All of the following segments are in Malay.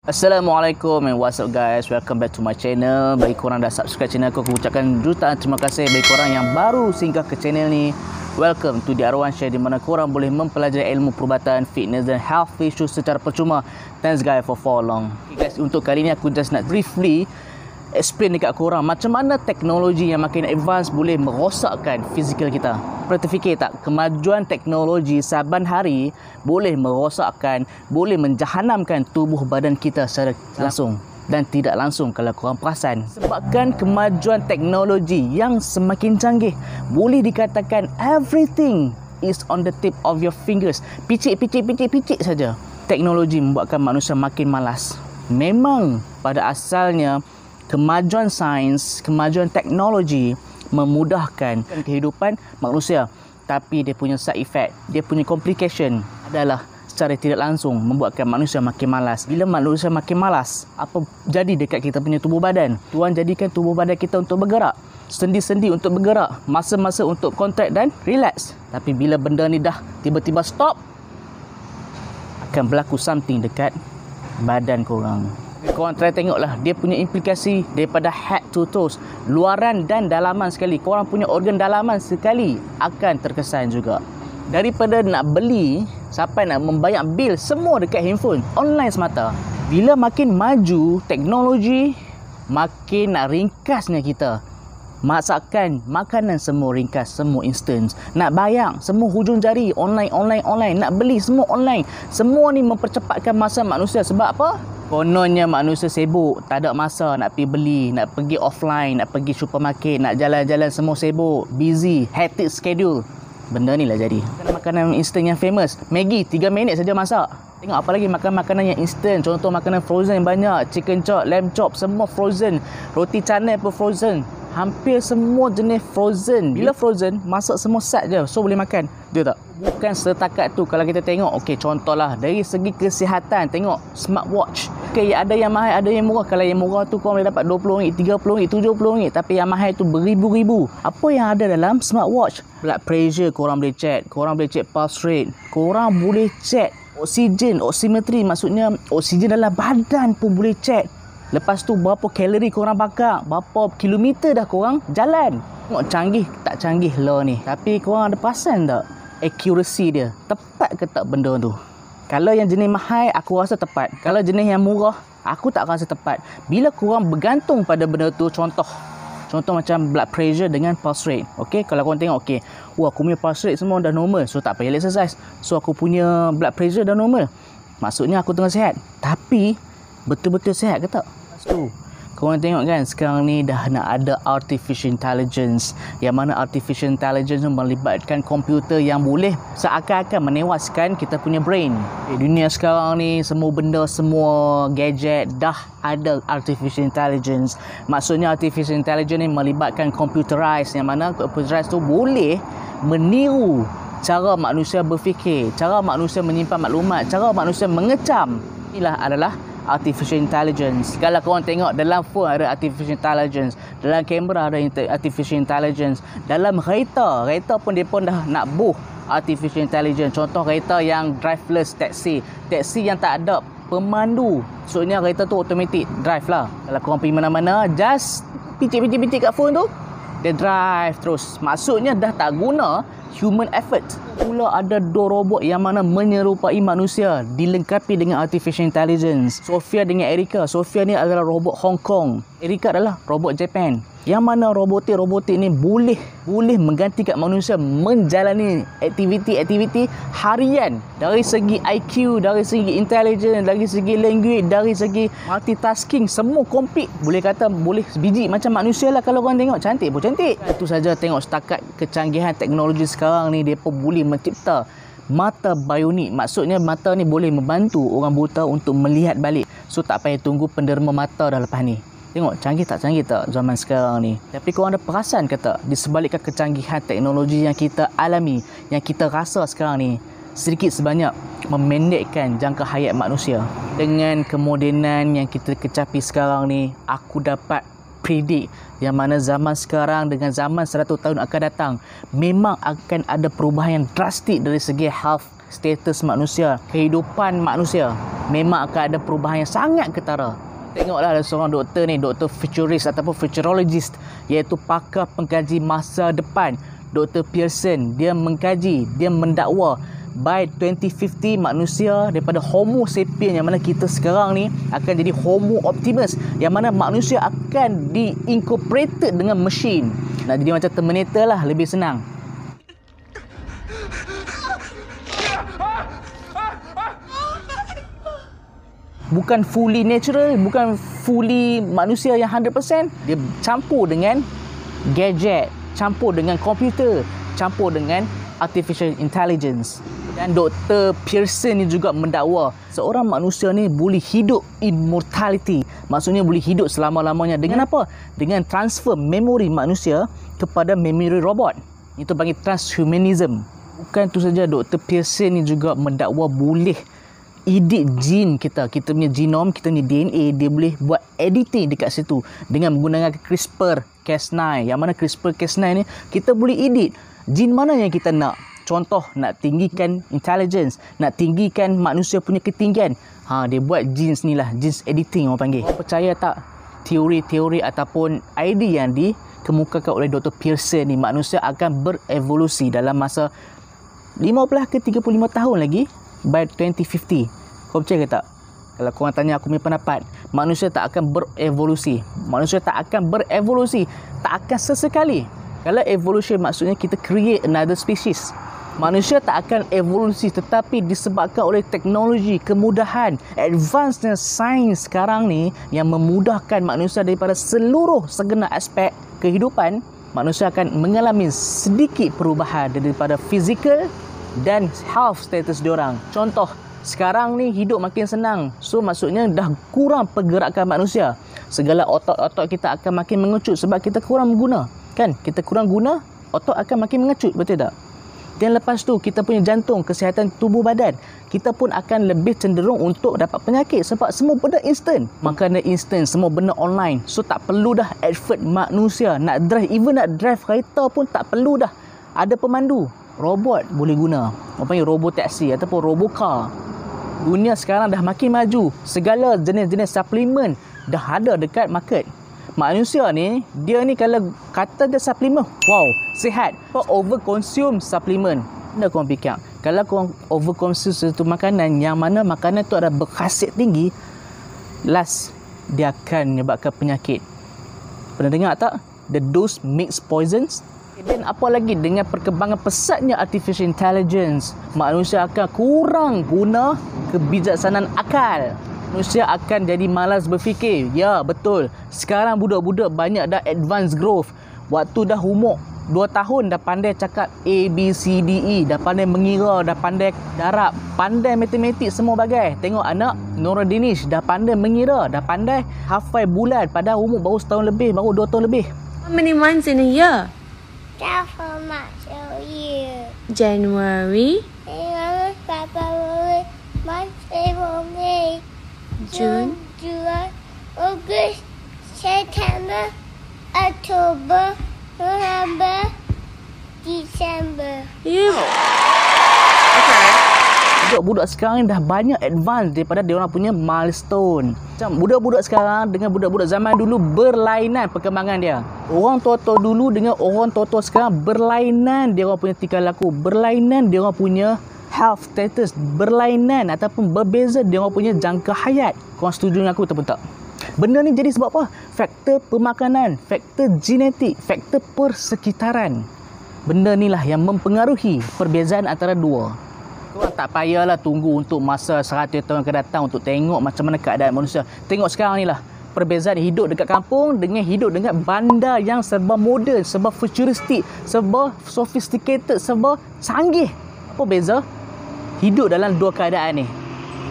Assalamualaikum and what's up guys, welcome back to my channel. Bagi korang dah subscribe channel aku ucapkan jutaan terima kasih. Bagi korang yang baru singgah ke channel ni, welcome to The Arwan Share, di mana korang boleh mempelajari ilmu perubatan, fitness dan health issues secara percuma. Thanks guys for follow along. Okay guys, untuk kali ni aku just nak briefly explain dekat korang macam mana teknologi yang makin advance boleh merosakkan fizikal kita. Pernah terfikir tak, kemajuan teknologi saban hari boleh merosakkan, boleh menjahanamkan tubuh badan kita secara langsung dan tidak langsung kalau korang perasan. Sebabkan kemajuan teknologi yang semakin canggih, boleh dikatakan everything is on the tip of your fingers. Picit saja. Teknologi membuatkan manusia makin malas. Memang pada asalnya kemajuan sains, kemajuan teknologi memudahkan kehidupan manusia, tapi dia punya side effect, dia punya complication adalah secara tidak langsung membuatkan manusia makin malas. Bila manusia makin malas, apa jadi dekat kita punya tubuh badan? Tuhan jadikan tubuh badan kita untuk bergerak, sendi-sendi untuk bergerak, masa-masa untuk contract dan relax. Tapi bila benda ni dah tiba-tiba stop, akan berlaku something dekat badan korang. Korang try tengoklah, dia punya implikasi daripada head to toes, luaran dan dalaman sekali. Korang punya organ dalaman sekali akan terkesan juga. Daripada nak beli sampai nak membayar bil semua dekat handphone, online semata. Bila makin maju teknologi, makin nak ringkasnya kita. Masakan, makanan semua ringkas, semua instant. Nak bayar, semua hujung jari, online. Nak beli, semua online. Semua ni mempercepatkan masa manusia. Sebab apa? Kononnya manusia sibuk, tak ada masa nak pergi beli, nak pergi offline, nak pergi supermarket, nak jalan-jalan, semua sibuk, busy, hectic schedule. Benda ni lah jadi. Makanan instant yang famous, Maggi 3 minit saja masak. Tengok apa lagi makanan yang instant. Contoh makanan frozen yang banyak, chicken chop, lamb chop, semua frozen. Roti canai pun frozen. Hampir semua jenis frozen. Bila frozen, masak semua set je, so boleh makan. Betul tak? Bukan setakat tu. Kalau kita tengok, okey, contohlah dari segi kesihatan, tengok smartwatch. Okey, ada yang mahal, ada yang murah. Kalau yang murah tu korang boleh dapat RM20, RM30, RM70, tapi yang mahal tu beribu-ribu. Apa yang ada dalam smartwatch? Blood pressure korang boleh check, korang boleh check pulse rate, korang boleh check oksigen, oximetry, maksudnya oksigen dalam badan pun boleh check. Lepas tu berapa kalori korang bakar, berapa kilometer dah korang jalan. Tengok canggih tak canggih law ni. Tapi korang ada perasan tak accuracy dia? Tepat ke tak benda tu? Kalau yang jenis mahal, aku rasa tepat. Kalau jenis yang murah, aku tak rasa tepat. Bila korang bergantung pada benda tu, contoh macam blood pressure dengan pulse rate. Okey, kalau korang tengok, okey, wah, aku punya pulse rate semua dah normal, so tak payah exercise. So aku punya blood pressure dah normal. Maksudnya aku tengah sihat. Tapi betul-betul sihat ke tak? Tu, korang tengok kan, sekarang ni dah nak ada artificial intelligence, yang mana artificial intelligence melibatkan komputer yang boleh seakan-akan menewaskan kita punya brain. Di dunia sekarang ni, semua benda, semua gadget dah ada artificial intelligence. Maksudnya artificial intelligence ni melibatkan computerized, yang mana computerized tu boleh meniru cara manusia berfikir, cara manusia menyimpan maklumat, cara manusia mengecam. Inilah adalah artificial intelligence. Kalau korang tengok, dalam phone ada artificial intelligence, dalam kamera ada artificial intelligence, dalam kereta pun dia pun dah nak buh artificial intelligence. Contoh kereta yang driverless taxi yang tak ada pemandu, maksudnya kereta tu automatic drive lah. Kalau korang pergi mana-mana, just picit kat phone tu, dia drive terus. Maksudnya dah tak guna human effort. Pula ada 2 robot yang mana menyerupai manusia, dilengkapi dengan artificial intelligence. Sophia dengan Erika. Sophia ni adalah robot Hong Kong, Erika adalah robot Japan. Yang mana robotik ni boleh menggantikan manusia menjalani aktiviti harian. Dari segi IQ, dari segi intelligence, dari segi language, dari segi multitasking, semua komplit. Boleh kata boleh sebiji macam manusia lah. Kalau korang tengok, cantik pun cantik. Itu saja, tengok setakat kecanggihan teknologi sekarang ni, dia pun boleh mencipta mata bionik. Maksudnya mata ni boleh membantu orang buta untuk melihat balik. So tak payah tunggu penderma mata dah lepas ni. Tengok canggih tak zaman sekarang ni. Tapi korang ada perasan ke tak, di sebalikkan kecanggihan teknologi yang kita alami, yang kita rasa sekarang ni, sedikit sebanyak memendekkan jangka hayat manusia. Dengan kemodenan yang kita kecapi sekarang ni, aku dapat predict yang mana zaman sekarang dengan zaman 100 tahun akan datang, memang akan ada perubahan yang drastik dari segi health status manusia, kehidupan manusia, memang akan ada perubahan yang sangat ketara. Tengoklah ada seorang doktor ni, doktor futurist ataupun futurologist, iaitu pakar pengkaji masa depan, Dr. Pearson. Dia mengkaji, dia mendakwa by 2050 manusia daripada Homo sapiens yang mana kita sekarang ni akan jadi Homo Optimus, yang mana manusia akan diincorporated dengan mesin. Nak jadi macam Terminator lah, lebih senang. Bukan fully natural, bukan fully manusia yang 100%. Dia campur dengan gadget, campur dengan komputer, campur dengan artificial intelligence. Dan Dr. Pearson ni juga mendakwa seorang manusia ni boleh hidup immortality. Maksudnya boleh hidup selama-lamanya. Dengan apa? Dengan transfer memori manusia kepada memori robot. Itu panggil transhumanism. Bukan tu saja, Dr. Pearson ni juga mendakwa boleh edit gene kita punya genom, kita punya DNA, dia boleh buat editing dekat situ dengan menggunakan CRISPR-Cas9. Yang mana CRISPR-Cas9 ni kita boleh edit gene mana yang kita nak. Contoh, nak tinggikan intelligence, nak tinggikan manusia punya ketinggian, dia buat genes ni lah, genes editing orang panggil. Orang percaya tak teori-teori ataupun idea yang dikemukakan oleh Dr. Pearson ni, manusia akan berevolusi dalam masa 15 ke 35 tahun lagi by 2050. Kau percaya ke tak? Kalau korang tanya aku punya pendapat, manusia tak akan berevolusi. Manusia tak akan berevolusi. Tak akan sesekali. Kalau evolution maksudnya kita create another species. Manusia tak akan evolusi, tetapi disebabkan oleh teknologi, kemudahan, advancednya sains sekarang ni yang memudahkan manusia daripada seluruh segenap aspek kehidupan, manusia akan mengalami sedikit perubahan daripada fizikal dan health status diorang. Contoh, sekarang ni hidup makin senang. So maksudnya dah kurang pergerakan manusia. Segala otot-otot kita akan makin mengecut sebab kita kurang mengguna. Kan? Kita kurang guna, otot akan makin mengecut, betul tak? Dan lepas tu kita punya jantung, kesihatan tubuh badan, kita pun akan lebih cenderung untuk dapat penyakit sebab semua benda instant. Makanan instant, semua benda online. So tak perlu dah effort manusia nak drive, even nak drive kereta pun tak perlu dah ada pemandu. Robot boleh guna. Orang panggil robot taksi ataupun robocar. Dunia sekarang dah makin maju. Segala jenis-jenis suplemen dah ada dekat market. Manusia ni, dia ni kalau kata dia suplemen, wow, sihat. Kau overconsume suplemen. Benda korang fikir, kalau korang overconsume satu makanan yang mana makanan tu ada berkhasiat tinggi, last dia akan menyebabkan penyakit. Pernah dengar tak? The dose makes poisons. Dan apa lagi dengan perkembangan pesatnya artificial intelligence, manusia akan kurang guna kebijaksanaan akal. Manusia akan jadi malas berfikir. Ya, betul. Sekarang budak-budak banyak dah advanced growth. Waktu dah umur 2 tahun dah pandai cakap A, B, C, D, E. Dah pandai mengira, dah pandai darab, pandai matematik semua bagai. Tengok anak Nora Danish dah pandai mengira, dah pandai hafal bulan pada umur baru setahun lebih, baru 2 tahun lebih. How many months in a year? 12 months a year. January, February, March, April, May, June, July, August, September, October, November, December. yeah. Okay. Budak-budak sekarang ni dah banyak advance daripada dia orang punya milestone. Macam budak-budak sekarang dengan budak-budak zaman dulu berlainan perkembangan dia. Orang tua-tua dulu dengan orang tua-tua sekarang berlainan dia orang punya tingkah laku, berlainan dia orang punya health status, berlainan ataupun berbeza dia orang punya jangka hayat. Korang setuju dengan aku ataupun tak? Benda ni jadi sebab apa? Faktor pemakanan, faktor genetik, faktor persekitaran. Benda ni lah yang mempengaruhi perbezaan antara dua. Korang tak payahlah tunggu untuk masa 100 tahun akan datang untuk tengok macam mana keadaan manusia. Tengok sekarang ni lah. Perbezaan hidup dekat kampung dengan hidup dekat bandar yang serba moden, serba futuristik, serba sophisticated, serba canggih. Apa beza? Hidup dalam dua keadaan ni.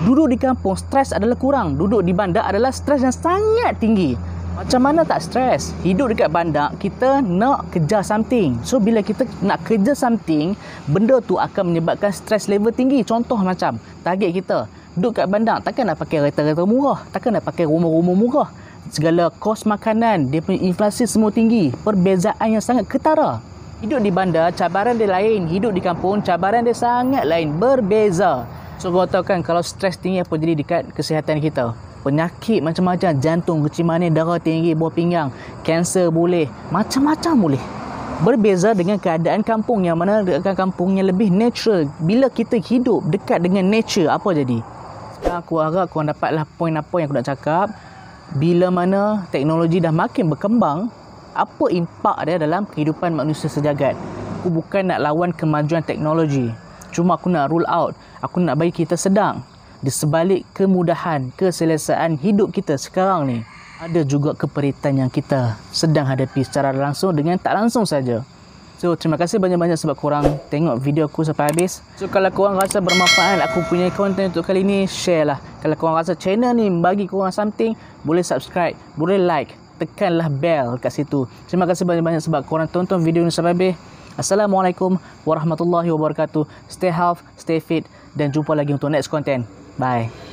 Duduk di kampung, stres adalah kurang. Duduk di bandar adalah stres yang sangat tinggi. Macam mana tak stres? Hidup dekat bandar, kita nak kejar something. So, bila kita nak kejar something, benda tu akan menyebabkan stres level tinggi. Contoh macam, target kita. Duduk kat bandar, takkan nak pakai kereta-kereta murah. Takkan nak pakai rumah-rumah murah. Segala kos makanan, dia punya inflasi semua tinggi. Perbezaan yang sangat ketara. Hidup di bandar, cabaran dia lain. Hidup di kampung, cabaran dia sangat lain. Berbeza. So, kau tahu kan kalau stres tinggi apa jadi dekat kesihatan kita? Penyakit macam-macam. Jantung, kecil manis, darah tinggi, buah pinggang. Kanser boleh. Macam-macam boleh. Berbeza dengan keadaan kampung yang mana dekat kampung yang lebih natural. Bila kita hidup dekat dengan nature, apa jadi? Sekarang aku harap korang dapatlah poin apa yang aku nak cakap. Bila mana teknologi dah makin berkembang, apa impak dia dalam kehidupan manusia sejagat. Aku bukan nak lawan kemajuan teknologi. Cuma aku nak rule out. Aku nak bagi kita sedang. Di sebalik kemudahan, keselesaan hidup kita sekarang ni, ada juga keperitan yang kita sedang hadapi secara langsung dengan tak langsung saja. So, terima kasih banyak-banyak sebab korang tengok video aku sampai habis. So, kalau korang rasa bermanfaat aku punya konten untuk kali ni, share lah. Kalau korang rasa channel ni bagi korang something, boleh subscribe, boleh like, tekanlah bell kat situ. Terima kasih banyak-banyak sebab korang tonton video ni sampai habis. Assalamualaikum warahmatullahi wabarakatuh. Stay healthy, stay fit dan jumpa lagi untuk next content. Bye.